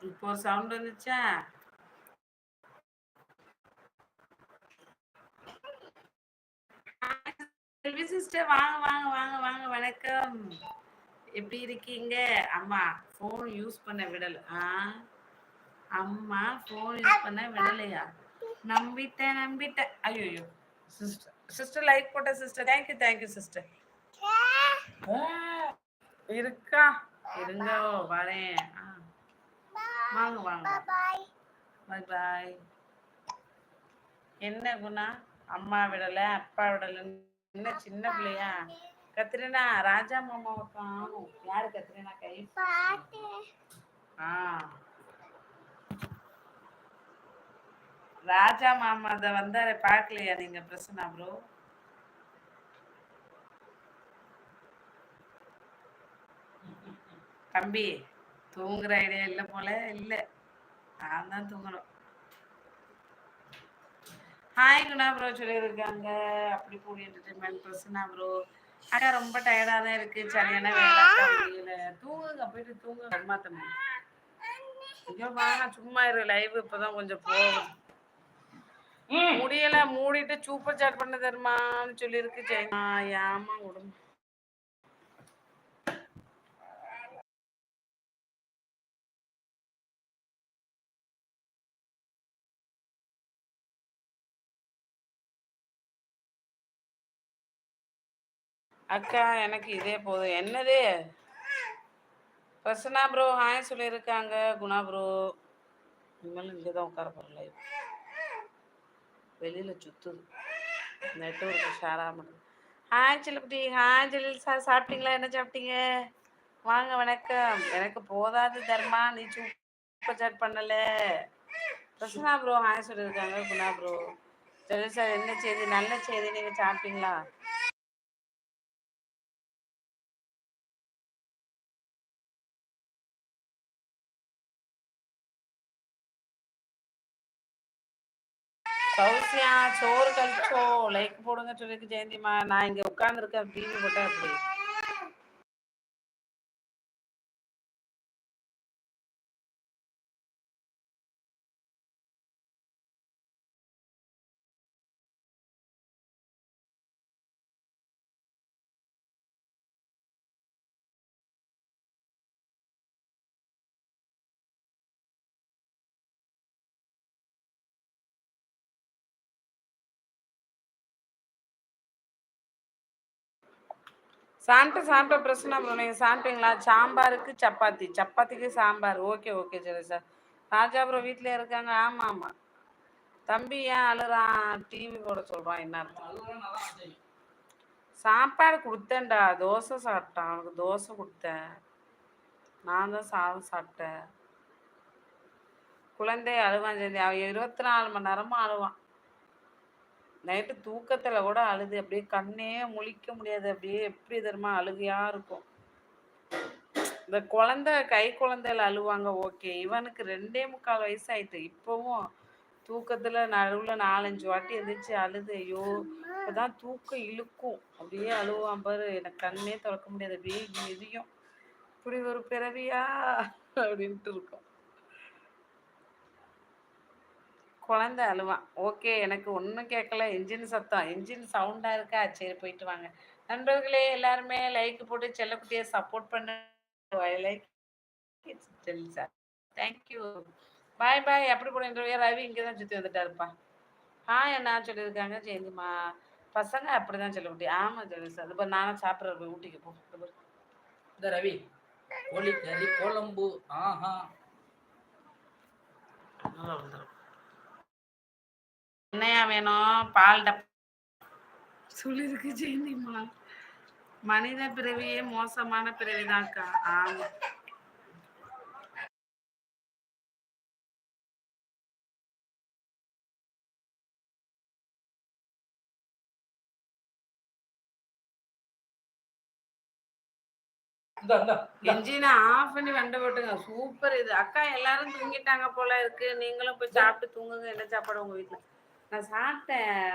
இப்போ ஒரு சவுண்ட் வந்துச்சா? செல்வி சிஸ்டர் வாங்க வாங்க வாங்க வாங்க, வணக்கம். எப்படி இருக்கீங்க? அம்மா ஃபோன் யூஸ் பண்ண விடல. அம்மா ஃபோன் யூஸ் பண்ண விடலையா? நம்பிட்டேன் நம்பிட்டேன். ஐயோ சிஸ்டர், சிஸ்டர் லைக் போட்ட சிஸ்டர். Thank you thank you sister. இருக்கா? இருங்க வரேன். வாங்க வாங்க. பாய் பாய். என்ன குணா? அம்மா விடல, அப்பா விடல, என்ன சின்ன பிள்ளையா? கத்ரினா ராஜா மாமாவை காணும். யாரு கத்ரினா? கை ஆ ராஜா மாமா அத வந்தாரு, பார்க்கலையா நீங்க? பிரசன்னா ப்ரோ தம்பி தூங்குற ஐடியா இல்லை போல. இல்லை, நான் தான் தூங்கணும். ஹாய் குணா ப்ரோ சொல்லியிருக்காங்க. அப்படி கூடி என்டர்டைன்மெண்ட் பிரசன்னா ப்ரோ. அக்கா ரொம்ப டயர்டாக தான் இருக்கு, சரியான வேலை முடியல. தூங்குங்க, போயிட்டு தூங்குங்க அம்மா தம்பி. ஐயோ வாங்க, சும்மா இரு. லைவ் இப்பதான் கொஞ்சம் போகும். முடியல, மூடிட்டு சூப்பர் சாட் பண்ண தருமான்னு சொல்லியிருக்கு. ஏமா உடம்பு. அக்கா எனக்கு இதே போதும். என்னது? பிரசன்னா ப்ரோ ஹாய் சொல்லியிருக்காங்க. குணா ப்ரோ இனிமேல் இங்கே தான் உட்கார போகிற. லைவ் வெளியில் சுற்றுது, நெட்ஒர்க்கு ஷேர் ஆக மாட்டேங்குது. ஹாய் சிலக்குட்டி. ஹாய் ஜெலில் சார், சாப்பிட்டீங்களா? என்ன சாப்பிட்டீங்க? வாங்க வணக்கம். எனக்கு போதாது தர்மா, நீ சூப்பர் சாட் பண்ணல. பிரசன்னா ப்ரோ ஹாய் சொல்லியிருக்காங்க. குணா ப்ரோ ஜெலில் சார் என்ன செய்தி? நல்ல செய்தி. நீங்கள் சாப்பிட்டீங்களா? சௌசியா சோறு கழிச்சோ லைக் போடுங்க சொல்லிருக்கு. ஜெயந்திமா நான் இங்கே உட்காந்துருக்கேன், டிவி போட்டேன். அப்படி சாப்பிட்ட பிரச்சனை ப்ரோ. நீங்கள் சாப்பிட்டீங்களா? சாம்பாருக்கு சப்பாத்தி, சப்பாத்திக்கு சாம்பார். ஓகே ஓகே சரி சார். ராஜா ப்ரோ வீட்டில் இருக்காங்க. ஆமாம் ஆமாம். தம்பி ஏன் அழுறான்? டிவி போட சொல்கிறான். என்ன அர்த்தம்? சாப்பாடு கொடுத்தேன்டா, தோசை சாப்பிட்டான். அவனுக்கு தோசை கொடுத்தேன். நான் தான் சாதம் சாப்பிட்டேன். குழந்தை அழுவான் சேர்ந்து. அவன் 24 மணி நேரமும் அழுவான். நைட்டு தூக்கத்தில் கூட அழுது, அப்படியே கண்ணே முழிக்க முடியாது. அப்படியே எப்படி தெரியுமா அழுகையாக இருக்கும். இந்த குழந்தை கை குழந்தையில அழுவாங்க ஓகே. இவனுக்கு 2.25 வயசு ஆயிட்டு. இப்போவும் தூக்கத்தில் நடுவில் 4-5 வாட்டி எழுந்திரிச்சு அழுது. ஐயோ இப்போதான் தூக்கம் இழுக்கும். அப்படியே அழுவான் பாரு. எனக்கு கண்ணே திறக்க முடியாது. அப்படியே எரியும். இப்படி ஒரு பிறவியா அப்படின்ட்டு இருக்கும். குழந்தை அழுவான். ஓகே, எனக்கு ஒன்றும் கேட்கல. என்ஜின் சத்தம், என்ஜின் சவுண்டாக இருக்கா? சரி போயிட்டு வாங்க. நண்பர்களே எல்லாருமே லைக் போட்டு செல்லக்குட்டியை சப்போர்ட் பண்ண. Like sir, thank you. Bye bye. அப்படி போட ரவி இங்கே தான் சுற்றி வந்துட்டாருப்பா. என்ன சொல்லியிருக்காங்க ஜெயந்திமா? பசங்க அப்படிதான் செல்லக்குட்டி. ஆமாம் சொல்லி சார். இப்போ நானும் சாப்பிட்ற போய் ஊட்டிக்கு போ. இந்த ரவி கோழிக்கறி குழம்பு. ஆஹா நல்லா வந்துடும். என்னையா வேணும்? பால் டப் சொல்லிருக்கு ஜெயந்திமா. மனித பிறவியே மோசமான பிறவிதான்க்கா. ஆமா. என்ஜினை ஆஃப் பண்ணி வண்ட போட்டுங்க. சூப்பர் இது. அக்கா எல்லாரும் தூங்கிட்டாங்க போல இருக்கு. நீங்களும் போய் சாப்பிட்டு தூங்குங்க. என்ன சாப்பாடு உங்க வீட்டில்? நான் சாப்பிட்டேன்.